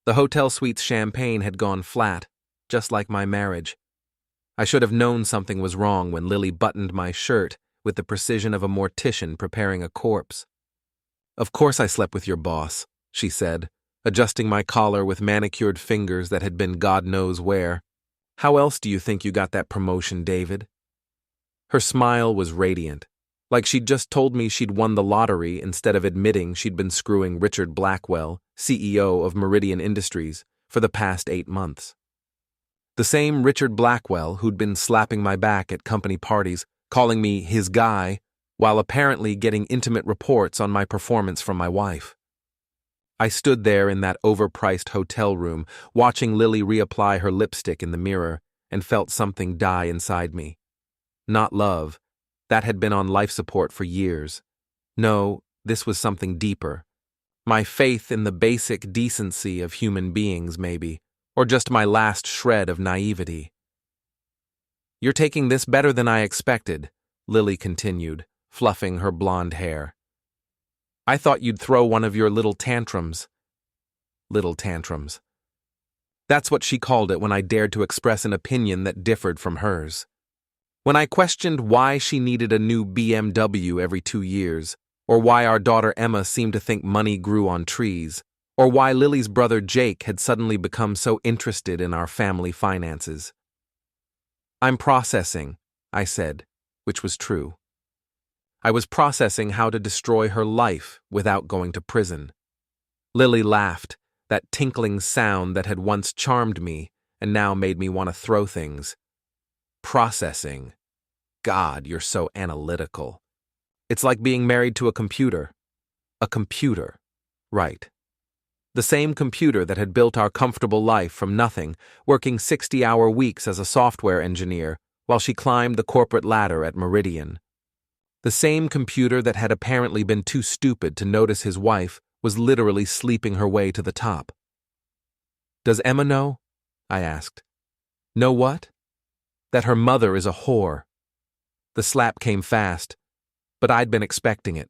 The hotel suite's champagne had gone flat, just like my marriage. I should have known something was wrong when Lily buttoned my shirt with the precision of a mortician preparing a corpse. "Of course I slept with your boss," she said, adjusting my collar with manicured fingers that had been God knows where. "How else do you think you got that promotion, David?" Her smile was radiant, like she'd just told me she'd won the lottery instead of admitting she'd been screwing Richard Blackwell, CEO of Meridian Industries, for the past 8 months. The same Richard Blackwell who'd been slapping my back at company parties, calling me his guy, while apparently getting intimate reports on my performance from my wife. I stood there in that overpriced hotel room, watching Lily reapply her lipstick in the mirror, and felt something die inside me. Not love. That had been on life support for years. No, this was something deeper. My faith in the basic decency of human beings, maybe, or just my last shred of naivety. "You're taking this better than I expected," Lily continued, fluffing her blonde hair. "I thought you'd throw one of your little tantrums." Little tantrums. That's what she called it when I dared to express an opinion that differed from hers. When I questioned why she needed a new BMW every 2 years, or why our daughter Emma seemed to think money grew on trees, or why Lily's brother Jake had suddenly become so interested in our family finances. "I'm processing," I said, which was true. I was processing how to destroy her life without going to prison. Lily laughed, that tinkling sound that had once charmed me and now made me want to throw things. Processing. God, you're so analytical. It's like being married to a computer. A computer. Right. The same computer that had built our comfortable life from nothing, working 60-hour weeks as a software engineer while she climbed the corporate ladder at Meridian. The same computer that had apparently been too stupid to notice his wife was literally sleeping her way to the top. "Does Emma know?" I asked. "Know what?" "That her mother is a whore." The slap came fast, but I'd been expecting it.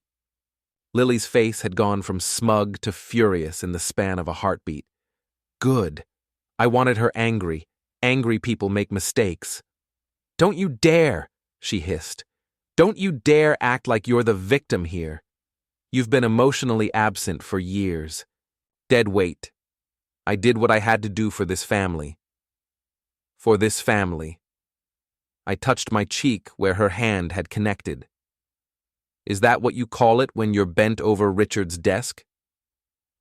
Lily's face had gone from smug to furious in the span of a heartbeat. Good. I wanted her angry. Angry people make mistakes. "Don't you dare," she hissed. "Don't you dare act like you're the victim here. You've been emotionally absent for years. Dead weight. I did what I had to do for this family. For this family." I touched my cheek where her hand had connected. "Is that what you call it when you're bent over Richard's desk?"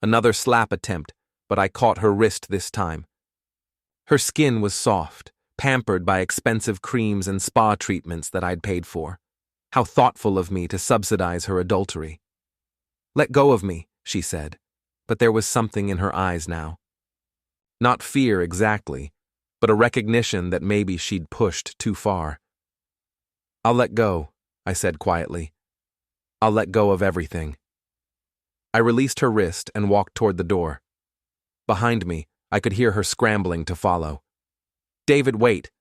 Another slap attempt, but I caught her wrist this time. Her skin was soft, pampered by expensive creams and spa treatments that I'd paid for. How thoughtful of me to subsidize her adultery. "Let go of me," she said, but there was something in her eyes now. Not fear exactly, but a recognition that maybe she'd pushed too far. "I'll let go," I said quietly. "I'll let go of everything." I released her wrist and walked toward the door. Behind me, I could hear her scrambling to follow. "David, wait.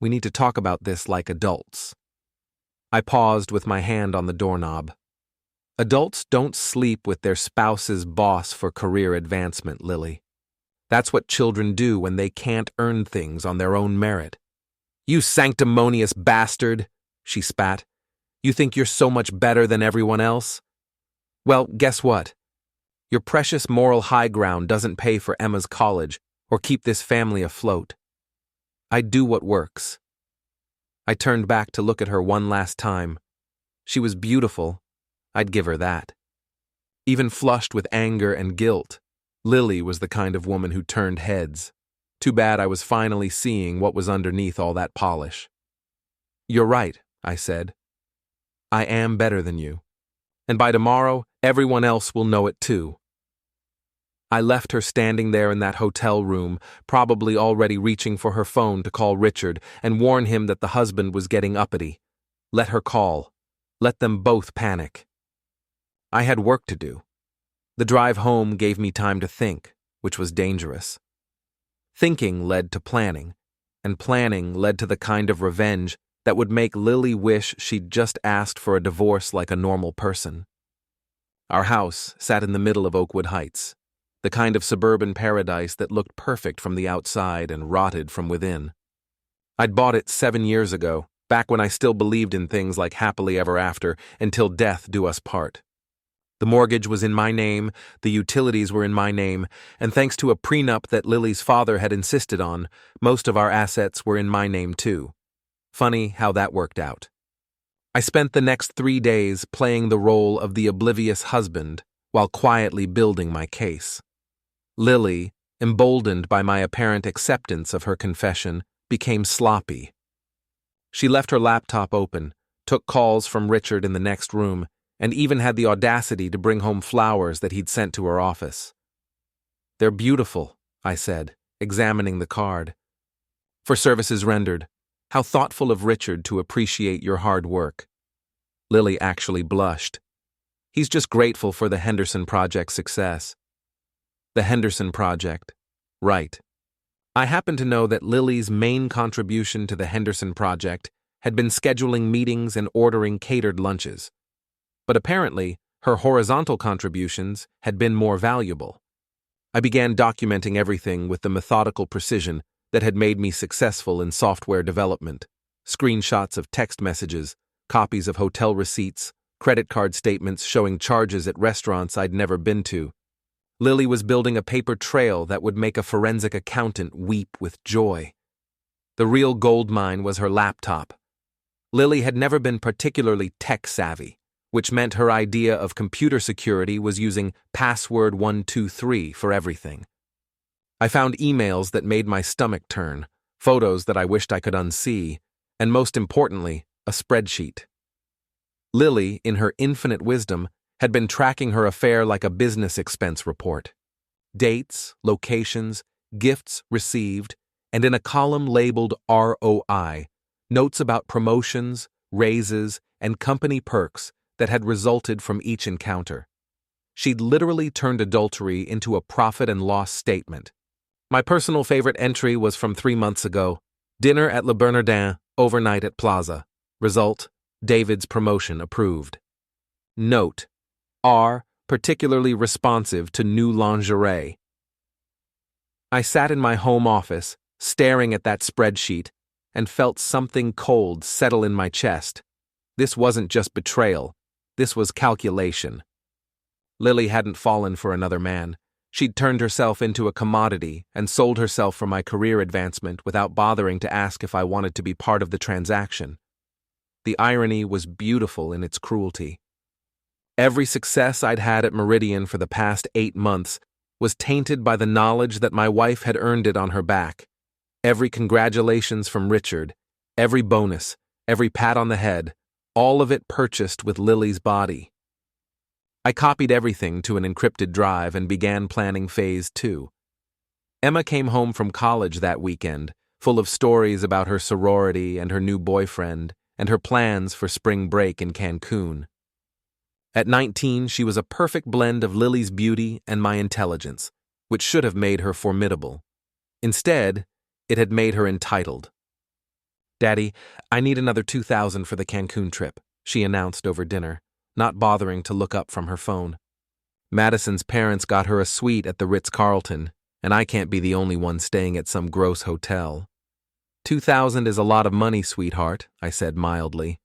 We need to talk about this like adults." I paused with my hand on the doorknob. Adults don't sleep with their spouse's boss for career advancement, Lily. That's what children do when they can't earn things on their own merit. "You sanctimonious bastard," she spat. "You think you're so much better than everyone else? Well, guess what? Your precious moral high ground doesn't pay for Emma's college or keep this family afloat. I do what works." I turned back to look at her one last time. She was beautiful. I'd give her that. Even flushed with anger and guilt, Lily was the kind of woman who turned heads. Too bad I was finally seeing what was underneath all that polish. "You're right," I said. "I am better than you. And by tomorrow, everyone else will know it too." I left her standing there in that hotel room, probably already reaching for her phone to call Richard and warn him that the husband was getting uppity. Let her call. Let them both panic. I had work to do. The drive home gave me time to think, which was dangerous. Thinking led to planning, and planning led to the kind of revenge that would make Lily wish she'd just asked for a divorce like a normal person. Our house sat in the middle of Oakwood Heights. the kind of suburban paradise that looked perfect from the outside and rotted from within. I'd bought it 7 years ago, back when I still believed in things like happily ever after, until death do us part. The mortgage was in my name, the utilities were in my name, and thanks to a prenup that Lily's father had insisted on, most of our assets were in my name too. Funny how that worked out. I spent the next 3 days playing the role of the oblivious husband while quietly building my case. Lily, emboldened by my apparent acceptance of her confession, became sloppy. She left her laptop open, took calls from Richard in the next room, and even had the audacity to bring home flowers that he'd sent to her office. "They're beautiful," I said, examining the card. "For services rendered. How thoughtful of Richard to appreciate your hard work." Lily actually blushed. "He's just grateful for the Henderson Project's success." The Henderson Project. Right. I happen to know that Lily's main contribution to the Henderson Project had been scheduling meetings and ordering catered lunches. But apparently, her horizontal contributions had been more valuable. I began documenting everything with the methodical precision that had made me successful in software development: screenshots of text messages, copies of hotel receipts, credit card statements showing charges at restaurants I'd never been to. Lily was building a paper trail that would make a forensic accountant weep with joy. The real gold mine was her laptop. Lily had never been particularly tech-savvy, which meant her idea of computer security was using password 123 for everything. I found emails that made my stomach turn, photos that I wished I could unsee, and most importantly, a spreadsheet. Lily, in her infinite wisdom, had been tracking her affair like a business expense report. Dates, locations, gifts received, and in a column labeled ROI, notes about promotions, raises, and company perks that had resulted from each encounter. She'd literally turned adultery into a profit and loss statement. My personal favorite entry was from 3 months ago: dinner at Le Bernardin, overnight at Plaza. Result: David's promotion approved. Note: R, particularly responsive to new lingerie. I sat in my home office, staring at that spreadsheet, and felt something cold settle in my chest. This wasn't just betrayal. This was calculation. Lily hadn't fallen for another man. She'd turned herself into a commodity and sold herself for my career advancement without bothering to ask if I wanted to be part of the transaction. The irony was beautiful in its cruelty. Every success I'd had at Meridian for the past 8 months was tainted by the knowledge that my wife had earned it on her back. Every congratulations from Richard, every bonus, every pat on the head, all of it purchased with Lily's body. I copied everything to an encrypted drive and began planning phase 2. Emma came home from college that weekend, full of stories about her sorority and her new boyfriend, and her plans for spring break in Cancun. At 19, she was a perfect blend of Lily's beauty and my intelligence, which should have made her formidable. Instead, it had made her entitled. "Daddy, I need another $2,000 for the Cancun trip," she announced over dinner, not bothering to look up from her phone. Madison's parents got her a suite at the Ritz-Carlton, and I can't be the only one staying at some gross hotel. $2,000 is a lot of money, sweetheart," I said mildly.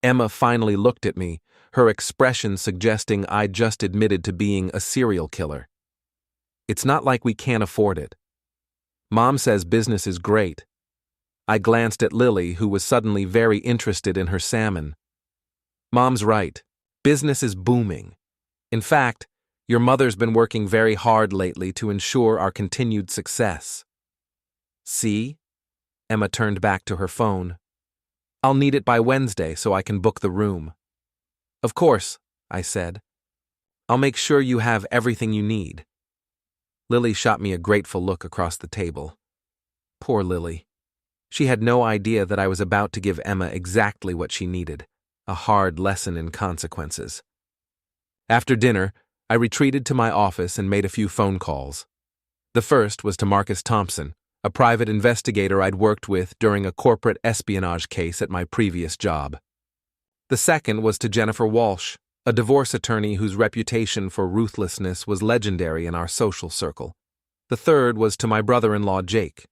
Emma finally looked at me, her expression suggesting I'd just admitted to being a serial killer. "It's not like we can't afford it. Mom says business is great." I glanced at Lily, who was suddenly very interested in her salmon. "Mom's right. Business is booming. In fact, your mother's been working very hard lately to ensure our continued success." "See?" Emma turned back to her phone. "I'll need it by Wednesday so I can book the room." "Of course," I said. "I'll make sure you have everything you need." Lily shot me a grateful look across the table. Poor Lily. She had no idea that I was about to give Emma exactly what she needed, a hard lesson in consequences. After dinner, I retreated to my office and made a few phone calls. The first was to Marcus Thompson, a private investigator I'd worked with during a corporate espionage case at my previous job. The second was to Jennifer Walsh, a divorce attorney whose reputation for ruthlessness was legendary in our social circle. The third was to my brother-in-law, Jake.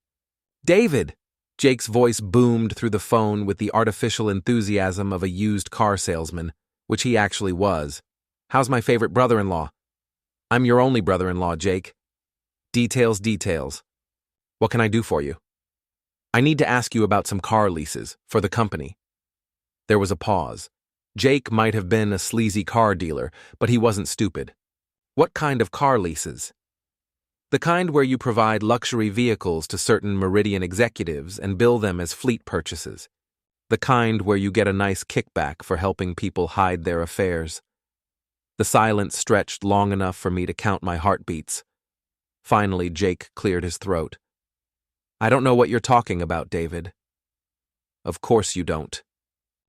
"David!" Jake's voice boomed through the phone with the artificial enthusiasm of a used car salesman, which he actually was. "How's my favorite brother-in-law?" "I'm your only brother-in-law, Jake." "Details, details. What can I do for you?" "I need to ask you about some car leases for the company." There was a pause. Jake might have been a sleazy car dealer, but he wasn't stupid. "What kind of car leases?" "The kind where you provide luxury vehicles to certain Meridian executives and bill them as fleet purchases. The kind where you get a nice kickback for helping people hide their affairs." The silence stretched long enough for me to count my heartbeats. Finally, Jake cleared his throat. "I don't know what you're talking about, David." "Of course you don't.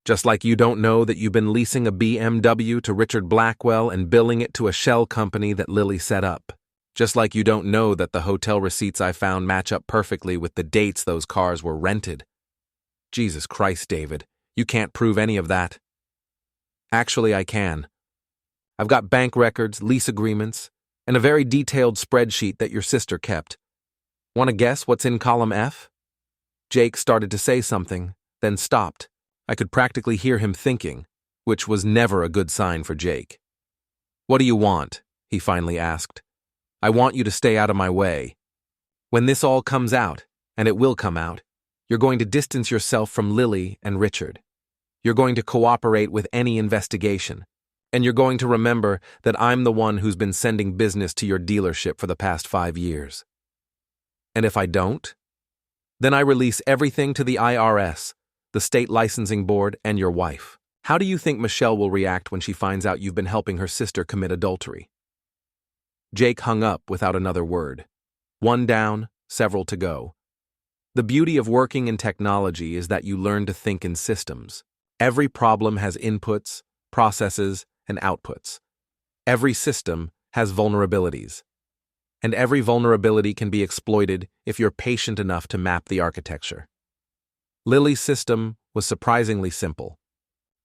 Just like you don't know that you've been leasing a BMW to Richard Blackwell and billing it to a shell company that Lily set up. Just like you don't know that the hotel receipts I found match up perfectly with the dates those cars were rented." "Jesus Christ, David, you can't prove any of that." "Actually, I can. I've got bank records, lease agreements, and a very detailed spreadsheet that your sister kept. Want to guess what's in column F?" Jake started to say something, then stopped. I could practically hear him thinking, which was never a good sign for Jake. "What do you want?" he finally asked. "I want you to stay out of my way. When this all comes out, and it will come out, you're going to distance yourself from Lily and Richard. You're going to cooperate with any investigation. And you're going to remember that I'm the one who's been sending business to your dealership for the past 5 years. And if I don't, then I release everything to the IRS, the state licensing board, and your wife. How do you think Michelle will react when she finds out you've been helping her sister commit adultery?" Jake hung up without another word. One down, several to go. The beauty of working in technology is that you learn to think in systems. Every problem has inputs, processes, and outputs. Every system has vulnerabilities. And every vulnerability can be exploited if you're patient enough to map the architecture. Lily's system was surprisingly simple.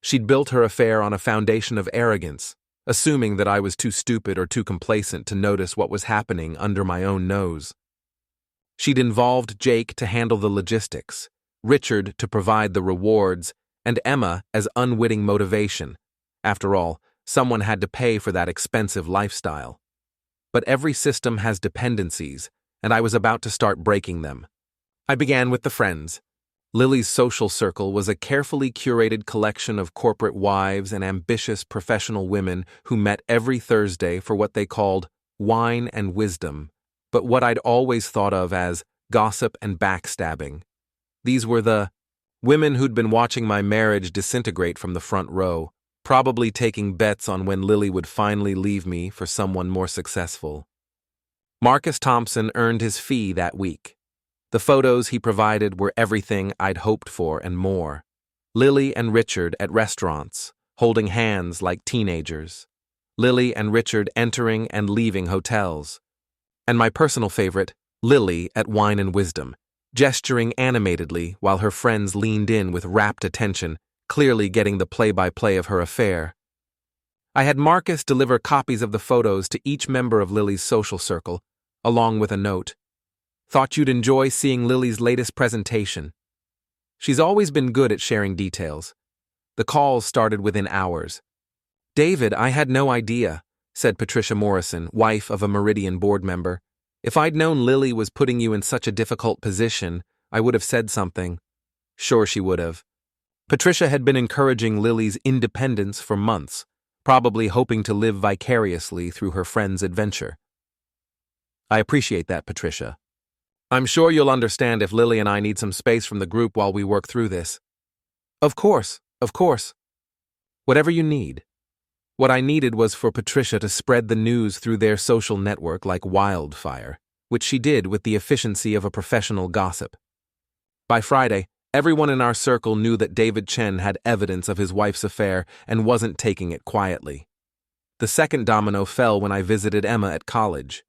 She'd built her affair on a foundation of arrogance, assuming that I was too stupid or too complacent to notice what was happening under my own nose. She'd involved Jake to handle the logistics, Richard to provide the rewards, and Emma as unwitting motivation. After all, someone had to pay for that expensive lifestyle. But every system has dependencies, and I was about to start breaking them. I began with the friends. Lily's social circle was a carefully curated collection of corporate wives and ambitious professional women who met every Thursday for what they called wine and wisdom, but what I'd always thought of as gossip and backstabbing. These were the women who'd been watching my marriage disintegrate from the front row, probably taking bets on when Lily would finally leave me for someone more successful. Marcus Thompson earned his fee that week. The photos he provided were everything I'd hoped for and more. Lily and Richard at restaurants, holding hands like teenagers. Lily and Richard entering and leaving hotels. And my personal favorite, Lily at Wine and Wisdom, gesturing animatedly while her friends leaned in with rapt attention, clearly getting the play-by-play of her affair. I had Marcus deliver copies of the photos to each member of Lily's social circle, along with a note. "Thought you'd enjoy seeing Lily's latest presentation." She's always been good at sharing details. The calls started within hours. "David, I had no idea," said Patricia Morrison, wife of a Meridian board member. "If I'd known Lily was putting you in such a difficult position, I would have said something." Sure she would have. Patricia had been encouraging Lily's independence for months, probably hoping to live vicariously through her friend's adventure. "I appreciate that, Patricia. I'm sure you'll understand if Lily and I need some space from the group while we work through this." Of course. Whatever you need." What I needed was for Patricia to spread the news through their social network like wildfire, which she did with the efficiency of a professional gossip. By Friday, everyone in our circle knew that David Chen had evidence of his wife's affair and wasn't taking it quietly. The second domino fell when I visited Emma at college.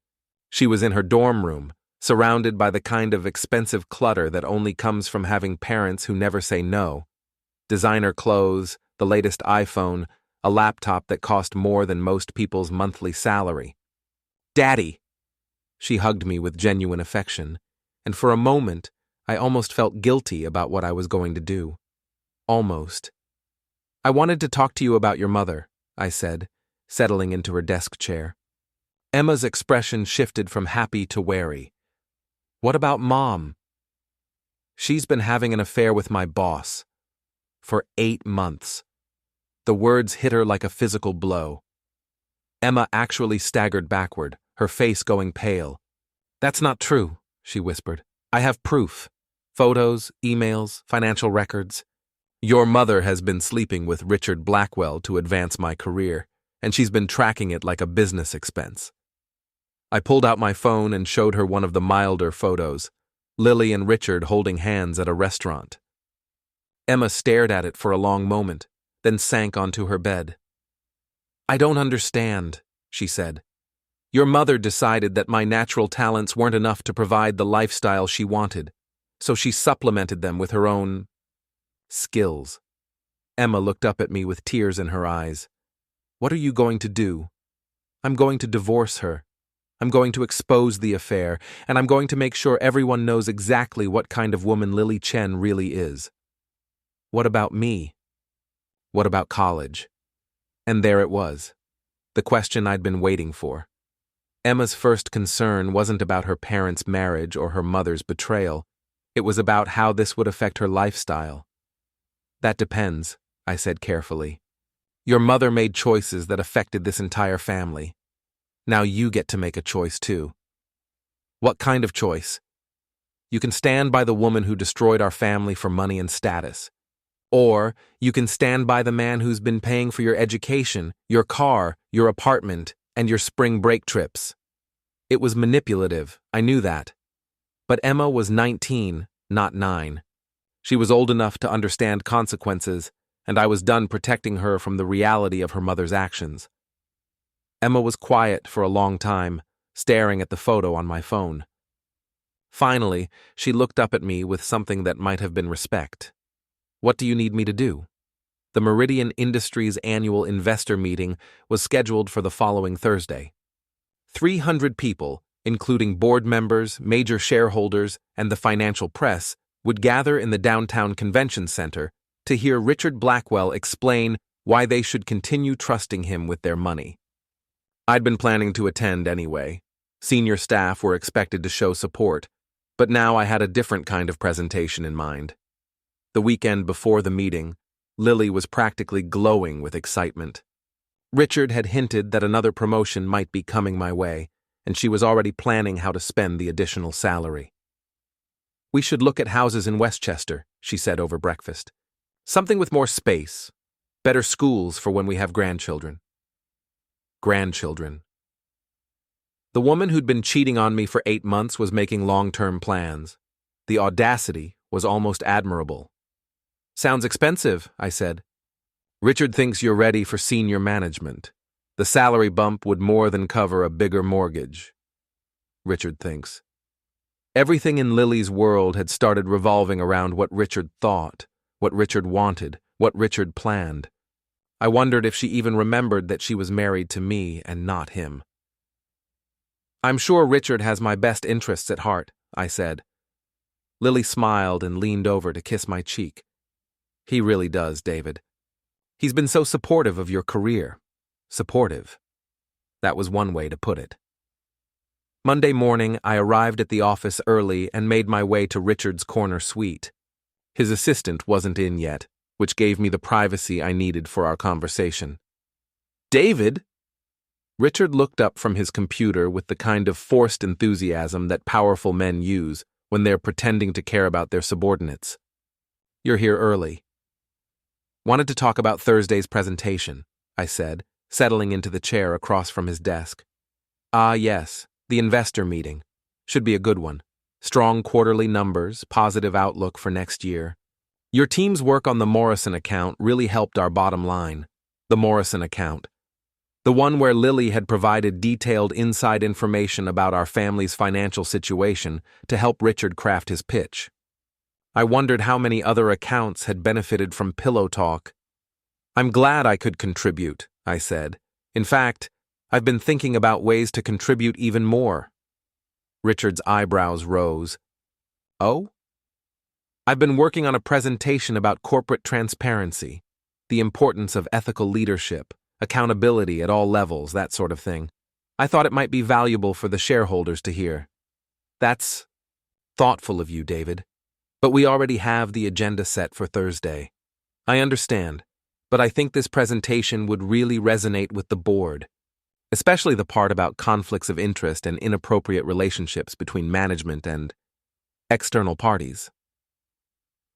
She was in her dorm room, surrounded by the kind of expensive clutter that only comes from having parents who never say no. Designer clothes, the latest iPhone, a laptop that cost more than most people's monthly salary. "Daddy!" She hugged me with genuine affection, and for a moment, I almost felt guilty about what I was going to do. Almost. "I wanted to talk to you about your mother," I said, settling into her desk chair. Emma's expression shifted from happy to wary. "What about Mom?" "She's been having an affair with my boss. For 8 months. The words hit her like a physical blow. Emma actually staggered backward, her face going pale. "That's not true," she whispered. "I have proof. Photos, emails, financial records. Your mother has been sleeping with Richard Blackwell to advance my career, and she's been tracking it like a business expense." I pulled out my phone and showed her one of the milder photos, Lily and Richard holding hands at a restaurant. Emma stared at it for a long moment, then sank onto her bed. "I don't understand," she said. "Your mother decided that my natural talents weren't enough to provide the lifestyle she wanted, so she supplemented them with her own skills." Emma looked up at me with tears in her eyes. "What are you going to do?" "I'm going to divorce her. I'm going to expose the affair, and I'm going to make sure everyone knows exactly what kind of woman Lily Chen really is." What about me? What about college? And there it was, the question I'd been waiting for. Emma's first concern wasn't about her parents' marriage or her mother's betrayal. It was about how this would affect her lifestyle. "That depends," I said carefully. "Your mother made choices that affected this entire family. Now you get to make a choice too." "What kind of choice?" "You can stand by the woman who destroyed our family for money and status. Or you can stand by the man who's been paying for your education, your car, your apartment, and your spring break trips." It was manipulative, I knew that. But Emma was 19, not 9. She was old enough to understand consequences, and I was done protecting her from the reality of her mother's actions. Emma was quiet for a long time, staring at the photo on my phone. Finally, she looked up at me with something that might have been respect. "What do you need me to do?" The Meridian Industries annual investor meeting was scheduled for the following Thursday. 300 people, including board members, major shareholders, and the financial press, would gather in the downtown convention center to hear Richard Blackwell explain why they should continue trusting him with their money. I'd been planning to attend anyway. Senior staff were expected to show support, but now I had a different kind of presentation in mind. The weekend before the meeting, Lily was practically glowing with excitement. Richard had hinted that another promotion might be coming my way, and she was already planning how to spend the additional salary. "We should look at houses in Westchester," she said over breakfast. "Something with more space, better schools for when we have grandchildren." Grandchildren. The woman who'd been cheating on me for 8 months was making long-term plans. The audacity was almost admirable. "Sounds expensive," I said. "Richard thinks you're ready for senior management. The salary bump would more than cover a bigger mortgage." Richard thinks. Everything in Lily's world had started revolving around what Richard thought, what Richard wanted, what Richard planned. I wondered if she even remembered that she was married to me and not him. "I'm sure Richard has my best interests at heart," I said. Lily smiled and leaned over to kiss my cheek. "He really does, David. He's been so supportive of your career. Supportive. That was one way to put it." Monday morning, I arrived at the office early and made my way to Richard's corner suite. His assistant wasn't in yet, which gave me the privacy I needed for our conversation. "David?" Richard looked up from his computer with the kind of forced enthusiasm that powerful men use when they're pretending to care about their subordinates. "You're here early." "Wanted to talk about Thursday's presentation," I said, settling into the chair across from his desk. "Ah, yes, the investor meeting. Should be a good one. Strong quarterly numbers, positive outlook for next year. Your team's work on the Morrison account really helped our bottom line." The Morrison account. The one where Lily had provided detailed inside information about our family's financial situation to help Richard craft his pitch. I wondered how many other accounts had benefited from pillow talk. I'm glad I could contribute, I said. In fact, I've been thinking about ways to contribute even more. Richard's eyebrows rose. Oh? I've been working on a presentation about corporate transparency, the importance of ethical leadership, accountability at all levels, that sort of thing. I thought it might be valuable for the shareholders to hear. That's thoughtful of you, David. But we already have the agenda set for Thursday. I understand, but I think this presentation would really resonate with the board, especially the part about conflicts of interest and inappropriate relationships between management and external parties.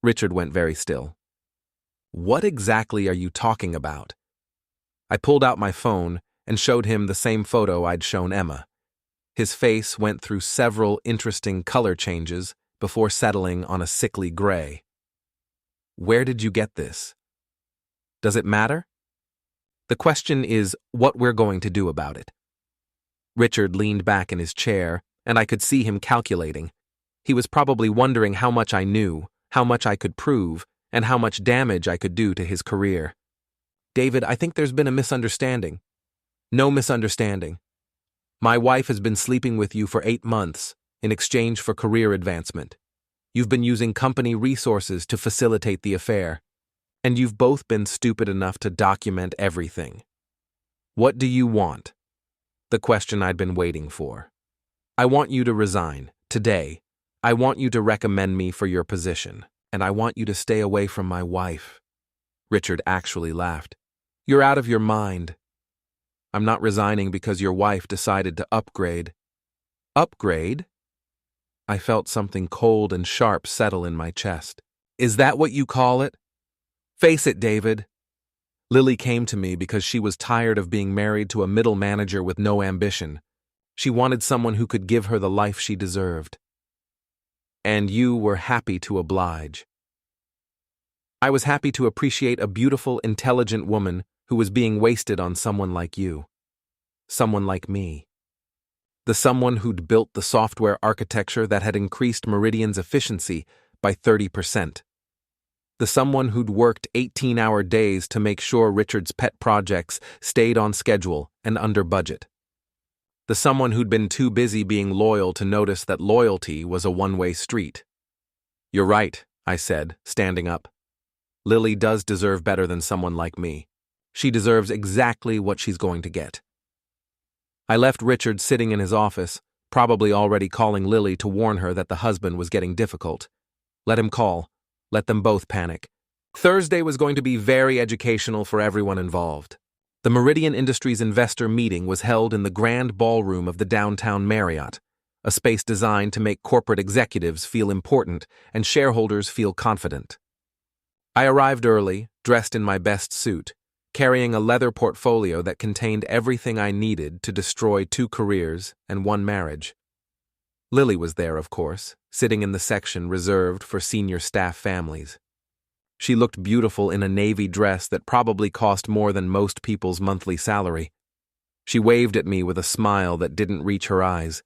Richard went very still. What exactly are you talking about? I pulled out my phone and showed him the same photo I'd shown Emma. His face went through several interesting color changes before settling on a sickly gray. Where did you get this? Does it matter? The question is what we're going to do about it. Richard leaned back in his chair, and I could see him calculating. He was probably wondering how much I knew, how much I could prove, and how much damage I could do to his career. David, I think there's been a misunderstanding. No misunderstanding. My wife has been sleeping with you for 8 months in exchange for career advancement. You've been using company resources to facilitate the affair, and you've both been stupid enough to document everything. What do you want? The question I'd been waiting for. I want you to resign, today. I want you to recommend me for your position, and I want you to stay away from my wife. Richard actually laughed. You're out of your mind. I'm not resigning because your wife decided to upgrade. Upgrade? I felt something cold and sharp settle in my chest. Is that what you call it? Face it, David. Lily came to me because she was tired of being married to a middle manager with no ambition. She wanted someone who could give her the life she deserved. And you were happy to oblige. I was happy to appreciate a beautiful, intelligent woman who was being wasted on someone like you. Someone like me. The someone who'd built the software architecture that had increased Meridian's efficiency by 30%. The someone who'd worked 18-hour days to make sure Richard's pet projects stayed on schedule and under budget. The someone who'd been too busy being loyal to notice that loyalty was a one-way street. You're right, I said, standing up. Lily does deserve better than someone like me. She deserves exactly what she's going to get. I left Richard sitting in his office, probably already calling Lily to warn her that the husband was getting difficult. Let him call. Let them both panic. Thursday was going to be very educational for everyone involved. The Meridian Industries investor meeting was held in the grand ballroom of the downtown Marriott, a space designed to make corporate executives feel important and shareholders feel confident. I arrived early, dressed in my best suit, carrying a leather portfolio that contained everything I needed to destroy 2 careers and 1 marriage. Lily was there, of course, sitting in the section reserved for senior staff families. She looked beautiful in a navy dress that probably cost more than most people's monthly salary. She waved at me with a smile that didn't reach her eyes.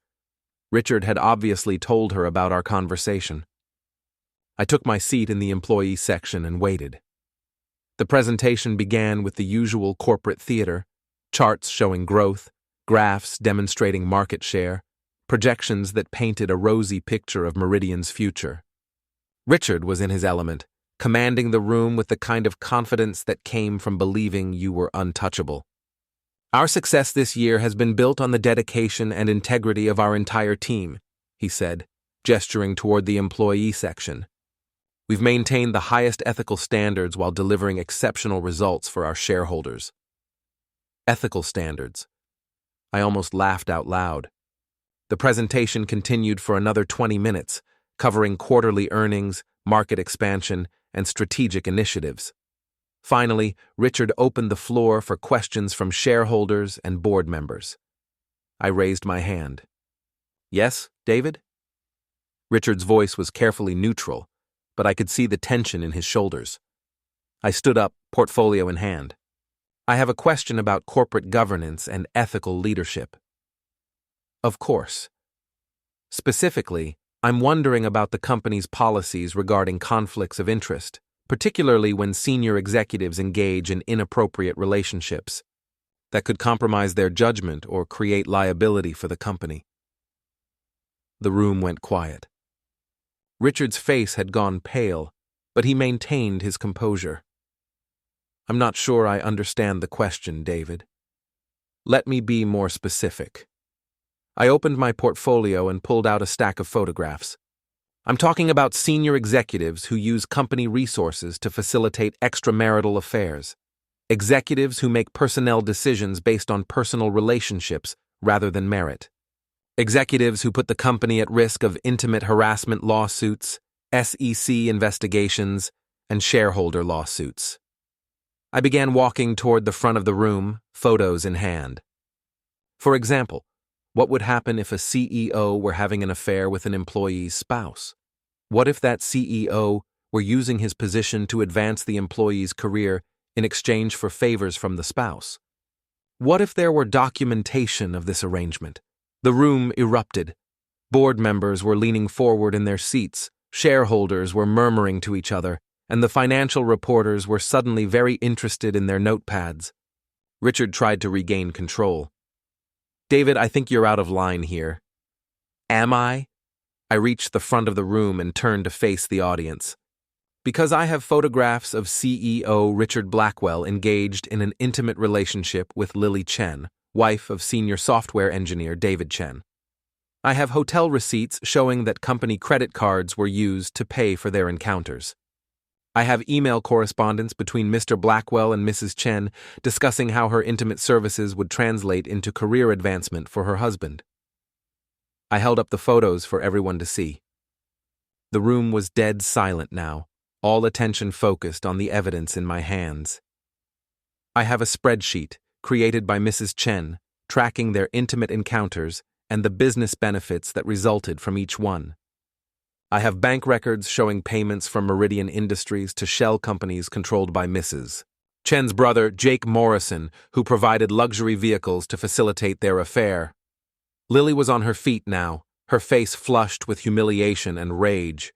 Richard had obviously told her about our conversation. I took my seat in the employee section and waited. The presentation began with the usual corporate theater, charts showing growth, graphs demonstrating market share, projections that painted a rosy picture of Meridian's future. Richard was in his element, commanding the room with the kind of confidence that came from believing you were untouchable. Our success this year has been built on the dedication and integrity of our entire team, he said, gesturing toward the employee section. We've maintained the highest ethical standards while delivering exceptional results for our shareholders. Ethical standards. I almost laughed out loud. The presentation continued for another 20 minutes, covering quarterly earnings, market expansion, and strategic initiatives. Finally, Richard opened the floor for questions from shareholders and board members. I raised my hand. Yes, David? Richard's voice was carefully neutral, but I could see the tension in his shoulders. I stood up, portfolio in hand. I have a question about corporate governance and ethical leadership. Of course. Specifically, I'm wondering about the company's policies regarding conflicts of interest, particularly when senior executives engage in inappropriate relationships that could compromise their judgment or create liability for the company. The room went quiet. Richard's face had gone pale, but he maintained his composure. "I'm not sure I understand the question, David. Let me be more specific." I opened my portfolio and pulled out a stack of photographs. "I'm talking about senior executives who use company resources to facilitate extramarital affairs. Executives who make personnel decisions based on personal relationships rather than merit. Executives who put the company at risk of intimate harassment lawsuits, SEC investigations, and shareholder lawsuits." I began walking toward the front of the room, photos in hand. For example, what would happen if a CEO were having an affair with an employee's spouse? What if that CEO were using his position to advance the employee's career in exchange for favors from the spouse? What if there were documentation of this arrangement? The room erupted. Board members were leaning forward in their seats, shareholders were murmuring to each other, and the financial reporters were suddenly very interested in their notepads. Richard tried to regain control. "David, I think you're out of line here." "Am I?" I reached the front of the room and turned to face the audience. "Because I have photographs of CEO Richard Blackwell engaged in an intimate relationship with Lily Chen, wife of senior software engineer David Chen. I have hotel receipts showing that company credit cards were used to pay for their encounters. I have email correspondence between Mr. Blackwell and Mrs. Chen discussing how her intimate services would translate into career advancement for her husband." I held up the photos for everyone to see. The room was dead silent now, all attention focused on the evidence in my hands. I have a spreadsheet created by Mrs. Chen, tracking their intimate encounters and the business benefits that resulted from each one. I have bank records showing payments from Meridian Industries to shell companies controlled by Mrs. Chen's brother, Jake Morrison, who provided luxury vehicles to facilitate their affair. Lily was on her feet now, her face flushed with humiliation and rage.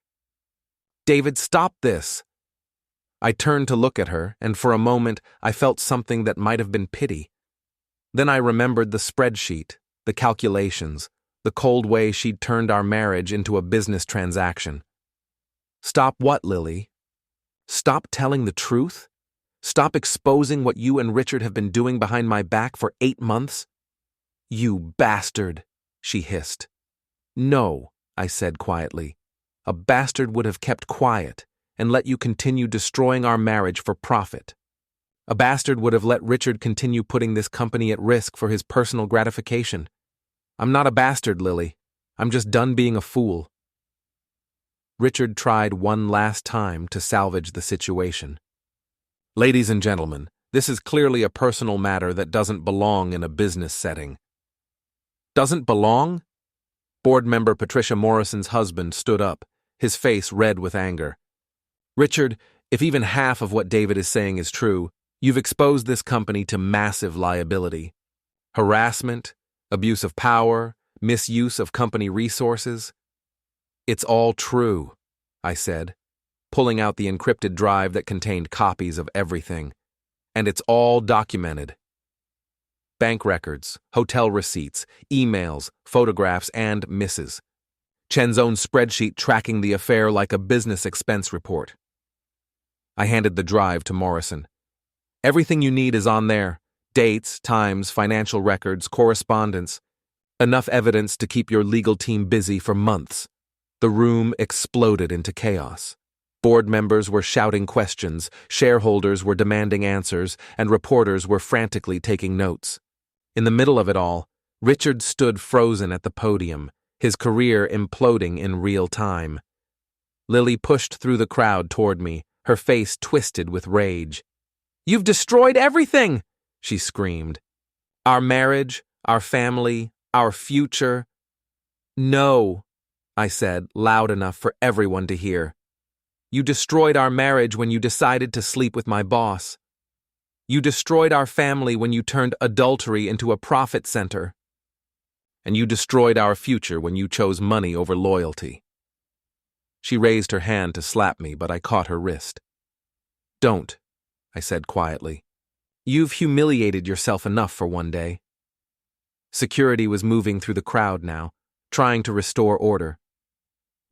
"David, stop this!" I turned to look at her, and for a moment I felt something that might have been pity. Then I remembered the spreadsheet, the calculations, the cold way she'd turned our marriage into a business transaction. "Stop what, Lily? Stop telling the truth? Stop exposing what you and Richard have been doing behind my back for 8 months? You bastard," she hissed. "No," I said quietly. "A bastard would have kept quiet and let you continue destroying our marriage for profit. A bastard would have let Richard continue putting this company at risk for his personal gratification. I'm not a bastard, Lily. I'm just done being a fool." Richard tried one last time to salvage the situation. "Ladies and gentlemen, this is clearly a personal matter that doesn't belong in a business setting." "Doesn't belong?" Board member Patricia Morrison's husband stood up, his face red with anger. "Richard, if even half of what David is saying is true, you've exposed this company to massive liability. Harassment, abuse of power, misuse of company resources." "It's all true," I said, pulling out the encrypted drive that contained copies of everything. "And it's all documented. Bank records, hotel receipts, emails, photographs, and Mrs. Chen's own spreadsheet tracking the affair like a business expense report." I handed the drive to Morrison. "Everything you need is on there. Dates, times, financial records, correspondence. Enough evidence to keep your legal team busy for months." The room exploded into chaos. Board members were shouting questions, shareholders were demanding answers, and reporters were frantically taking notes. In the middle of it all, Richard stood frozen at the podium, his career imploding in real time. Lily pushed through the crowd toward me, her face twisted with rage. "You've destroyed everything!" she screamed. "Our marriage, our family, our future." "No," I said, loud enough for everyone to hear. "You destroyed our marriage when you decided to sleep with my boss. You destroyed our family when you turned adultery into a profit center. And you destroyed our future when you chose money over loyalty." She raised her hand to slap me, but I caught her wrist. Don't, I said quietly. You've humiliated yourself enough for one day. Security was moving through the crowd now, trying to restore order.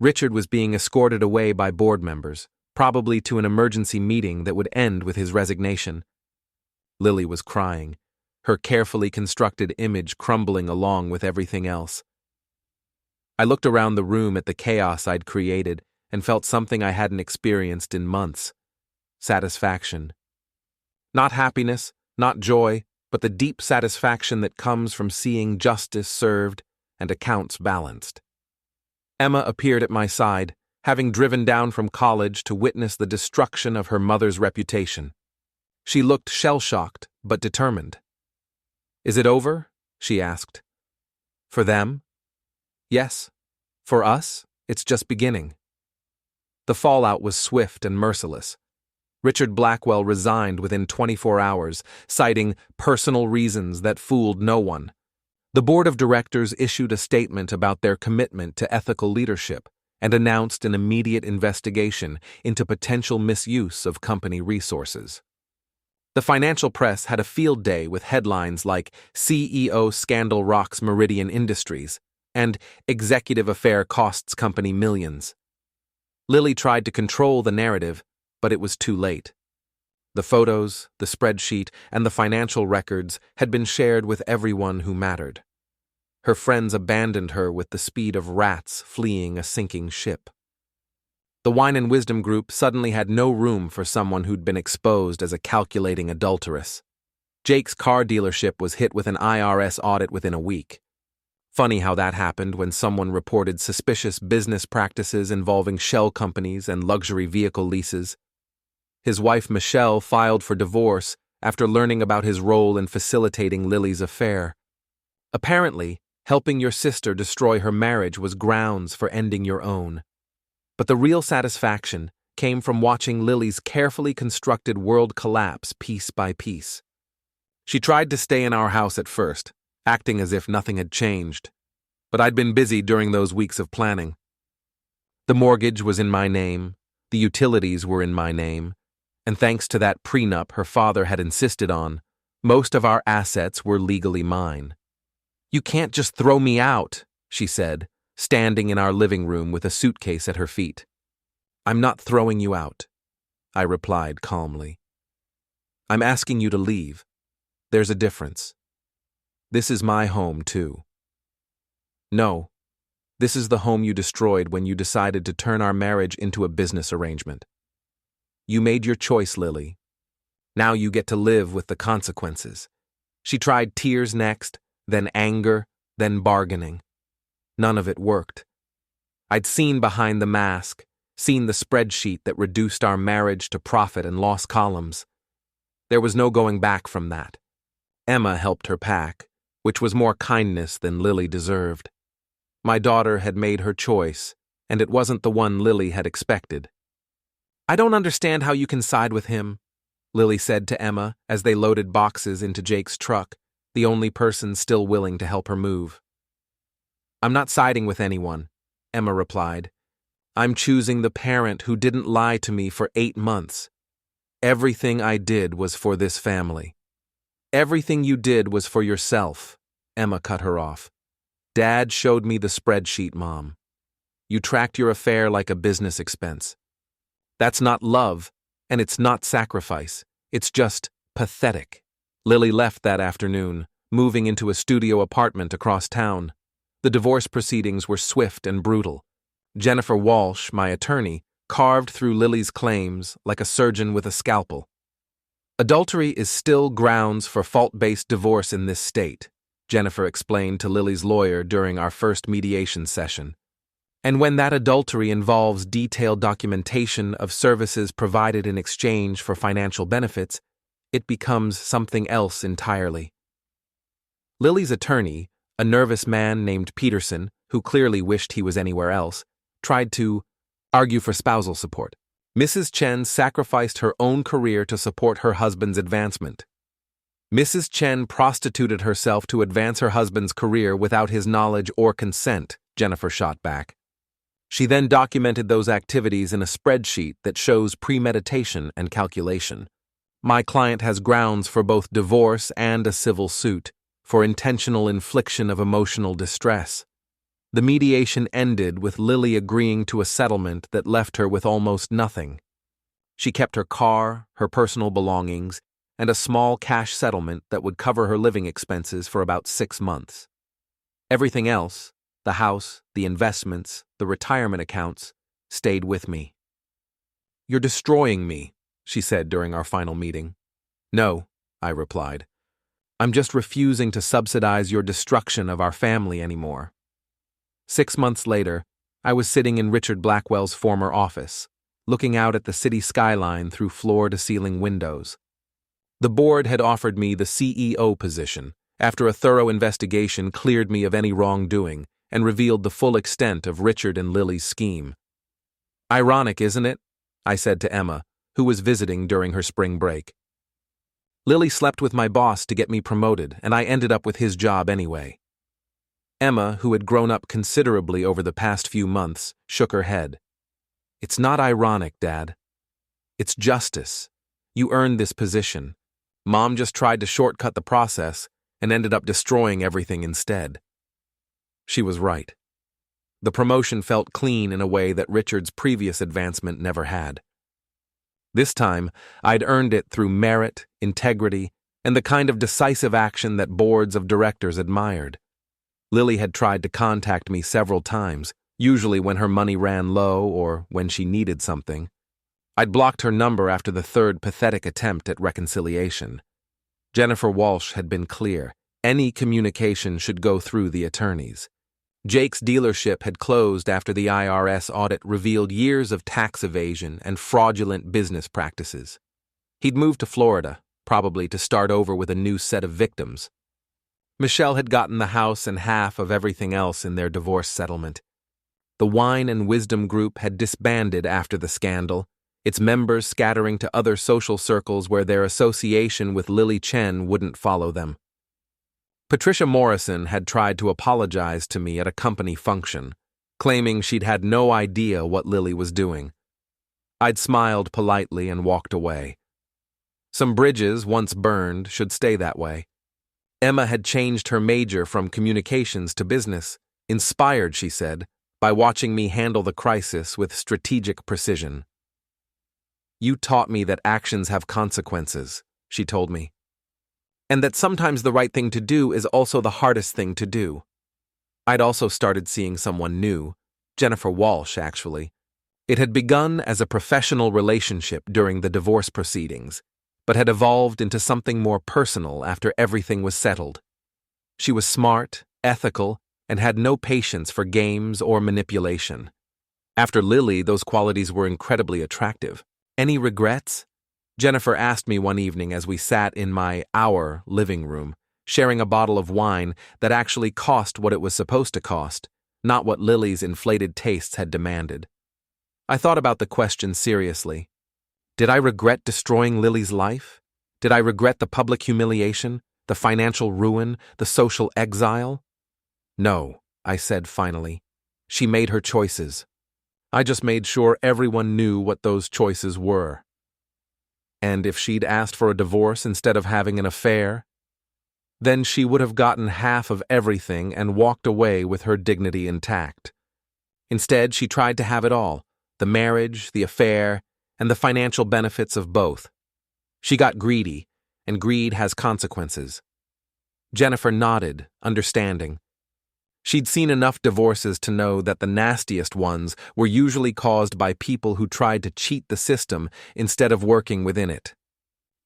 Richard was being escorted away by board members, probably to an emergency meeting that would end with his resignation. Lily was crying, her carefully constructed image crumbling along with everything else. I looked around the room at the chaos I'd created and felt something I hadn't experienced in months. Satisfaction. Not happiness, not joy, but the deep satisfaction that comes from seeing justice served and accounts balanced. Emma appeared at my side, having driven down from college to witness the destruction of her mother's reputation. She looked shell-shocked, but determined. "Is it over?" she asked. "For them?" "Yes. For us, it's just beginning." The fallout was swift and merciless. Richard Blackwell resigned within 24 hours, citing personal reasons that fooled no one. The board of directors issued a statement about their commitment to ethical leadership and announced an immediate investigation into potential misuse of company resources. The financial press had a field day with headlines like "CEO Scandal Rocks Meridian Industries" and "Executive Affair Costs Company Millions." Lily tried to control the narrative, but it was too late. The photos, the spreadsheet, and the financial records had been shared with everyone who mattered. Her friends abandoned her with the speed of rats fleeing a sinking ship. The Wine and Wisdom group suddenly had no room for someone who'd been exposed as a calculating adulteress. Jake's car dealership was hit with an IRS audit within a week. Funny how that happened when someone reported suspicious business practices involving shell companies and luxury vehicle leases. His wife Michelle filed for divorce after learning about his role in facilitating Lily's affair. Apparently, helping your sister destroy her marriage was grounds for ending your own. But the real satisfaction came from watching Lily's carefully constructed world collapse piece by piece. She tried to stay in our house at first, acting as if nothing had changed, but I'd been busy during those weeks of planning. The mortgage was in my name, the utilities were in my name, and thanks to that prenup her father had insisted on, most of our assets were legally mine. "You can't just throw me out," she said, standing in our living room with a suitcase at her feet. "I'm not throwing you out," I replied calmly. "I'm asking you to leave. There's a difference. This is my home, too." "No, this is the home you destroyed when you decided to turn our marriage into a business arrangement. You made your choice, Lily. Now you get to live with the consequences." She tried tears next, then anger, then bargaining. None of it worked. I'd seen behind the mask, seen the spreadsheet that reduced our marriage to profit and loss columns. There was no going back from that. Emma helped her pack, which was more kindness than Lily deserved. My daughter had made her choice, and it wasn't the one Lily had expected. "I don't understand how you can side with him," Lily said to Emma as they loaded boxes into Jake's truck, the only person still willing to help her move. "I'm not siding with anyone," Emma replied. "I'm choosing the parent who didn't lie to me for 8 months. Everything I did was for this family." "Everything you did was for yourself," Emma cut her off. "Dad showed me the spreadsheet, Mom. You tracked your affair like a business expense. That's not love, and it's not sacrifice. It's just pathetic." Lily left that afternoon, moving into a studio apartment across town. The divorce proceedings were swift and brutal. Jennifer Walsh, my attorney, carved through Lily's claims like a surgeon with a scalpel. "Adultery is still grounds for fault-based divorce in this state," Jennifer explained to Lily's lawyer during our first mediation session. "And when that adultery involves detailed documentation of services provided in exchange for financial benefits, it becomes something else entirely." Lily's attorney, a nervous man named Peterson, who clearly wished he was anywhere else, tried to argue for spousal support. Mrs. Chen sacrificed her own career to support her husband's advancement. Mrs. Chen prostituted herself to advance her husband's career without his knowledge or consent, Jennifer shot back. She then documented those activities in a spreadsheet that shows premeditation and calculation. My client has grounds for both divorce and a civil suit for intentional infliction of emotional distress. The mediation ended with Lily agreeing to a settlement that left her with almost nothing. She kept her car, her personal belongings, and a small cash settlement that would cover her living expenses for about 6 months. Everything else, the house, the investments, the retirement accounts, stayed with me. "You're destroying me," she said during our final meeting. "No," I replied. "I'm just refusing to subsidize your destruction of our family anymore." 6 months later, I was sitting in Richard Blackwell's former office, looking out at the city skyline through floor-to-ceiling windows. The board had offered me the CEO position after a thorough investigation cleared me of any wrongdoing and revealed the full extent of Richard and Lily's scheme. "Ironic, isn't it?" I said to Emma, who was visiting during her spring break. "Lily slept with my boss to get me promoted, and I ended up with his job anyway." Emma, who had grown up considerably over the past few months, shook her head. "It's not ironic, Dad. It's justice. You earned this position. Mom just tried to shortcut the process and ended up destroying everything instead." She was right. The promotion felt clean in a way that Richard's previous advancement never had. This time, I'd earned it through merit, integrity, and the kind of decisive action that boards of directors admired. Lily had tried to contact me several times, usually when her money ran low or when she needed something. I'd blocked her number after the third pathetic attempt at reconciliation. Jennifer Walsh had been clear. Any communication should go through the attorneys. Jake's dealership had closed after the IRS audit revealed years of tax evasion and fraudulent business practices. He'd moved to Florida, probably to start over with a new set of victims. Michelle had gotten the house and half of everything else in their divorce settlement. The Wine and Wisdom Group had disbanded after the scandal, its members scattering to other social circles where their association with Lily Chen wouldn't follow them. Patricia Morrison had tried to apologize to me at a company function, claiming she'd had no idea what Lily was doing. I'd smiled politely and walked away. Some bridges, once burned, should stay that way. Emma had changed her major from communications to business, inspired, she said, by watching me handle the crisis with strategic precision. "You taught me that actions have consequences," she told me, "and that sometimes the right thing to do is also the hardest thing to do." I'd also started seeing someone new, Jennifer Walsh, actually. It had begun as a professional relationship during the divorce proceedings, but had evolved into something more personal after everything was settled. She was smart, ethical, and had no patience for games or manipulation. After Lily, those qualities were incredibly attractive. "Any regrets?" Jennifer asked me one evening as we sat in our living room, sharing a bottle of wine that actually cost what it was supposed to cost, not what Lily's inflated tastes had demanded. I thought about the question seriously. Did I regret destroying Lily's life? Did I regret the public humiliation, the financial ruin, the social exile? No, I said finally. She made her choices. I just made sure everyone knew what those choices were. And if she'd asked for a divorce instead of having an affair, then she would have gotten half of everything and walked away with her dignity intact. Instead, she tried to have it all, the marriage, the affair, and the financial benefits of both. She got greedy, and greed has consequences. Jennifer nodded, understanding. She'd seen enough divorces to know that the nastiest ones were usually caused by people who tried to cheat the system instead of working within it.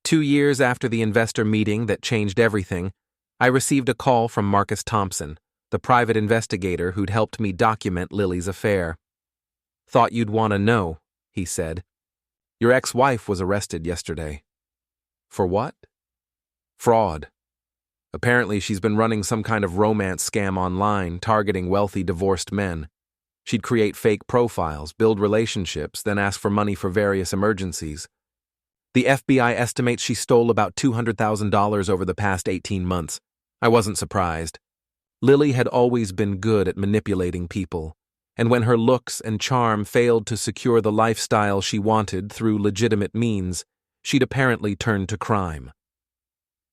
2 years after the investor meeting that changed everything, I received a call from Marcus Thompson, the private investigator who'd helped me document Lily's affair. "Thought you'd want to know," he said. "Your ex-wife was arrested yesterday." "For what?" "Fraud. Apparently she's been running some kind of romance scam online targeting wealthy divorced men. She'd create fake profiles, build relationships, then ask for money for various emergencies. The FBI estimates she stole about $200,000 over the past 18 months. I wasn't surprised. Lily had always been good at manipulating people, and when her looks and charm failed to secure the lifestyle she wanted through legitimate means, she'd apparently turned to crime.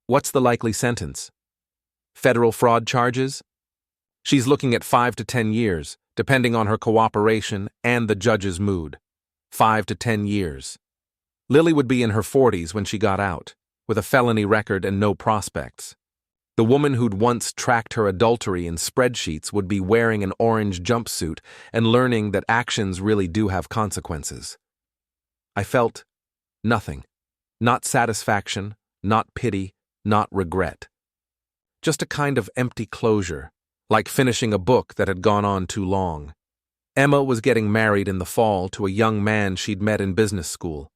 What's the likely sentence? Federal fraud charges? She's looking at 5 to 10 years, depending on her cooperation and the judge's mood. 5 to 10 years. Lily would be in her 40s when she got out, with a felony record and no prospects. The woman who'd once tracked her adultery in spreadsheets would be wearing an orange jumpsuit and learning that actions really do have consequences. I felt nothing. Not satisfaction, not pity, not regret. Just a kind of empty closure, like finishing a book that had gone on too long. Emma was getting married in the fall to a young man she'd met in business school.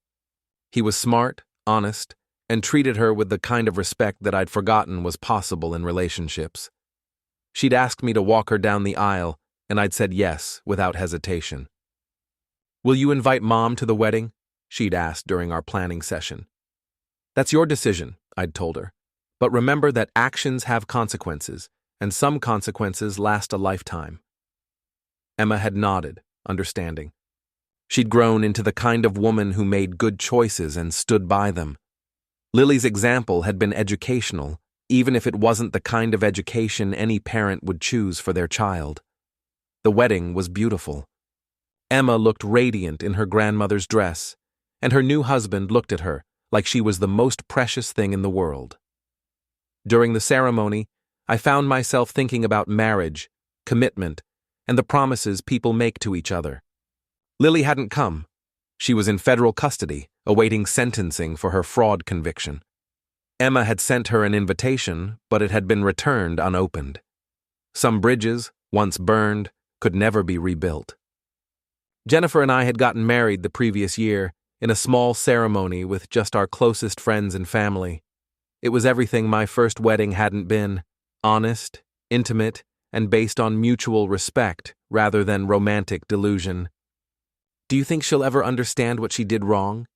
He was smart, honest, and treated her with the kind of respect that I'd forgotten was possible in relationships. She'd asked me to walk her down the aisle, and I'd said yes, without hesitation. "Will you invite Mom to the wedding?" she'd asked during our planning session. "That's your decision," I'd told her. "But remember that actions have consequences, and some consequences last a lifetime." Emma had nodded, understanding. She'd grown into the kind of woman who made good choices and stood by them. Lily's example had been educational, even if it wasn't the kind of education any parent would choose for their child. The wedding was beautiful. Emma looked radiant in her grandmother's dress, and her new husband looked at her like she was the most precious thing in the world. During the ceremony, I found myself thinking about marriage, commitment, and the promises people make to each other. Lily hadn't come. She was in federal custody, awaiting sentencing for her fraud conviction. Emma had sent her an invitation, but it had been returned unopened. Some bridges, once burned, could never be rebuilt. Jennifer and I had gotten married the previous year, in a small ceremony with just our closest friends and family. It was everything my first wedding hadn't been: honest, intimate, and based on mutual respect rather than romantic delusion. "Do you think she'll ever understand what she did wrong?"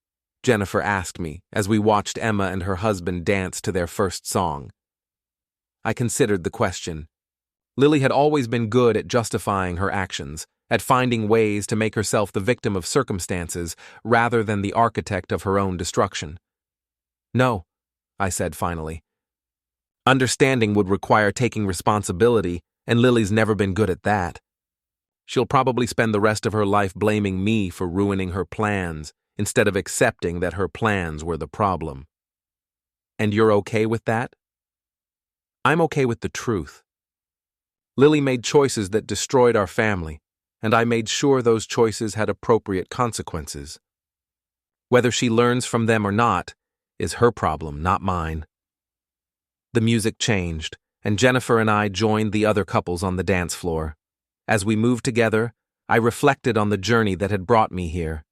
Jennifer asked me as we watched Emma and her husband dance to their first song. I considered the question. Lily had always been good at justifying her actions, at finding ways to make herself the victim of circumstances rather than the architect of her own destruction. "No," I said finally. "Understanding would require taking responsibility, and Lily's never been good at that. She'll probably spend the rest of her life blaming me for ruining her plans, instead of accepting that her plans were the problem." "And you're okay with that?" "I'm okay with the truth. Lily made choices that destroyed our family, and I made sure those choices had appropriate consequences. Whether she learns from them or not is her problem, not mine." The music changed, and Jennifer and I joined the other couples on the dance floor. As we moved together, I reflected on the journey that had brought me here.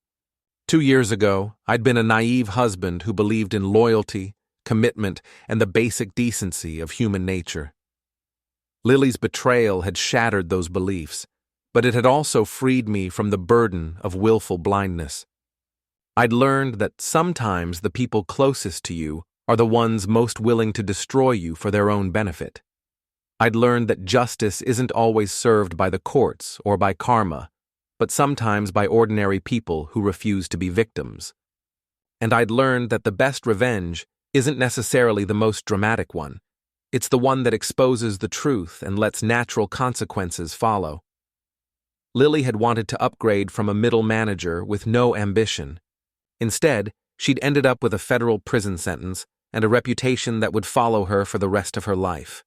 2 years ago, I'd been a naive husband who believed in loyalty, commitment, and the basic decency of human nature. Lily's betrayal had shattered those beliefs, but it had also freed me from the burden of willful blindness. I'd learned that sometimes the people closest to you are the ones most willing to destroy you for their own benefit. I'd learned that justice isn't always served by the courts or by karma, but sometimes by ordinary people who refuse to be victims. And I'd learned that the best revenge isn't necessarily the most dramatic one. It's the one that exposes the truth and lets natural consequences follow. Lily had wanted to upgrade from a middle manager with no ambition. Instead, she'd ended up with a federal prison sentence and a reputation that would follow her for the rest of her life.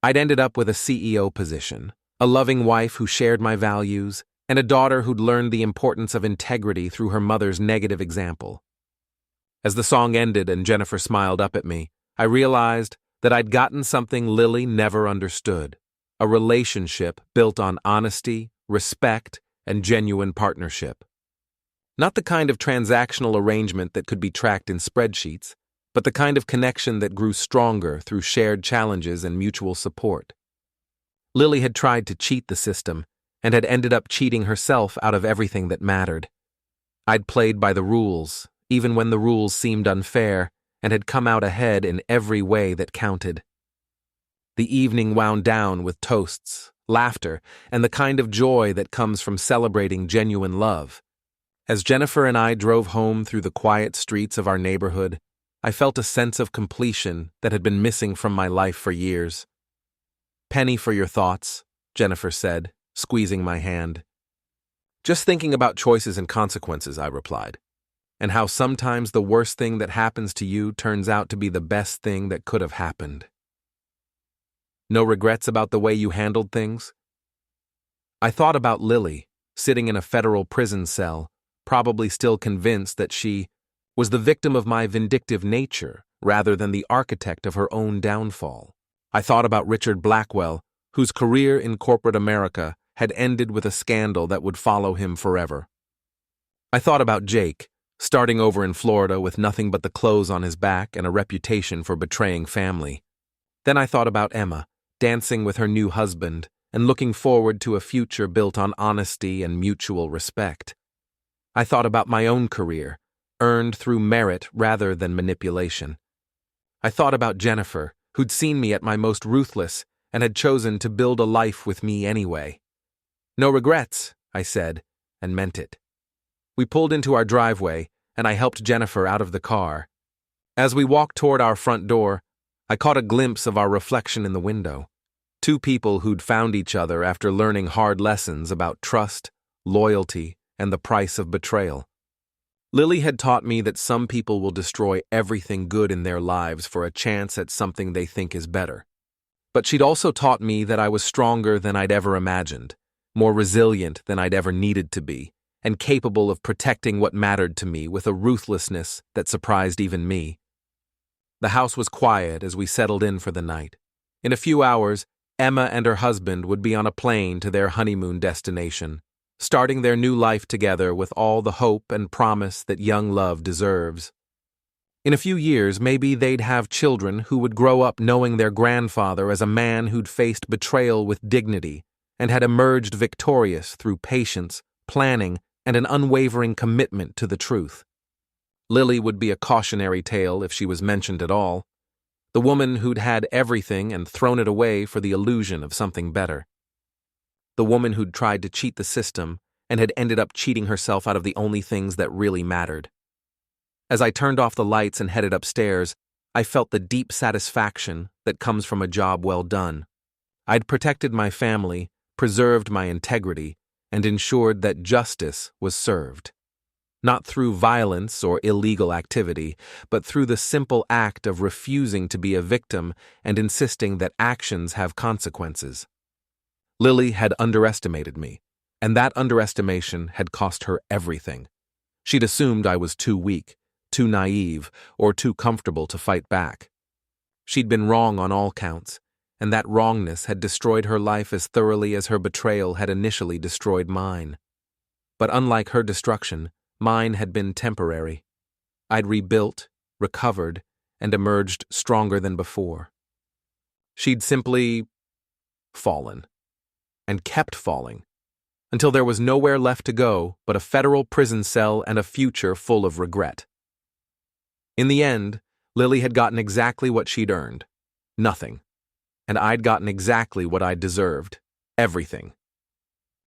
I'd ended up with a CEO position, a loving wife who shared my values, and a daughter who'd learned the importance of integrity through her mother's negative example. As the song ended and Jennifer smiled up at me, I realized that I'd gotten something Lily never understood: a relationship built on honesty, respect, and genuine partnership. Not the kind of transactional arrangement that could be tracked in spreadsheets, but the kind of connection that grew stronger through shared challenges and mutual support. Lily had tried to cheat the system and had ended up cheating herself out of everything that mattered. I'd played by the rules, even when the rules seemed unfair, and had come out ahead in every way that counted. The evening wound down with toasts, laughter, and the kind of joy that comes from celebrating genuine love. As Jennifer and I drove home through the quiet streets of our neighborhood, I felt a sense of completion that had been missing from my life for years. "Penny for your thoughts," Jennifer said, squeezing my hand. "Just thinking about choices and consequences," I replied, "and how sometimes the worst thing that happens to you turns out to be the best thing that could have happened." "No regrets about the way you handled things?" I thought about Lily, sitting in a federal prison cell, probably still convinced that she was the victim of my vindictive nature rather than the architect of her own downfall. I thought about Richard Blackwell, whose career in corporate America had ended with a scandal that would follow him forever. I thought about Jake, starting over in Florida with nothing but the clothes on his back and a reputation for betraying family. Then I thought about Emma, dancing with her new husband and looking forward to a future built on honesty and mutual respect. I thought about my own career, earned through merit rather than manipulation. I thought about Jennifer, who'd seen me at my most ruthless and had chosen to build a life with me anyway. "No regrets," I said, and meant it. We pulled into our driveway, and I helped Jennifer out of the car. As we walked toward our front door, I caught a glimpse of our reflection in the window. Two people who'd found each other after learning hard lessons about trust, loyalty, and the price of betrayal. Lily had taught me that some people will destroy everything good in their lives for a chance at something they think is better. But she'd also taught me that I was stronger than I'd ever imagined, more resilient than I'd ever needed to be, and capable of protecting what mattered to me with a ruthlessness that surprised even me. The house was quiet as we settled in for the night. In a few hours, Emma and her husband would be on a plane to their honeymoon destination, starting their new life together with all the hope and promise that young love deserves. In a few years, maybe they'd have children who would grow up knowing their grandfather as a man who'd faced betrayal with dignity and had emerged victorious through patience, planning, and an unwavering commitment to the truth. Lily would be a cautionary tale if she was mentioned at all, the woman who'd had everything and thrown it away for the illusion of something better. The woman who'd tried to cheat the system and had ended up cheating herself out of the only things that really mattered. As I turned off the lights and headed upstairs, I felt the deep satisfaction that comes from a job well done. I'd protected my family, preserved my integrity, and ensured that justice was served. Not through violence or illegal activity, but through the simple act of refusing to be a victim and insisting that actions have consequences. Lily had underestimated me, and that underestimation had cost her everything. She'd assumed I was too weak, too naive, or too comfortable to fight back. She'd been wrong on all counts, and that wrongness had destroyed her life as thoroughly as her betrayal had initially destroyed mine. But unlike her destruction, mine had been temporary. I'd rebuilt, recovered, and emerged stronger than before. She'd simply fallen, and kept falling, until there was nowhere left to go but a federal prison cell and a future full of regret. In the end, Lily had gotten exactly what she'd earned, nothing, and I'd gotten exactly what I'd deserved, everything.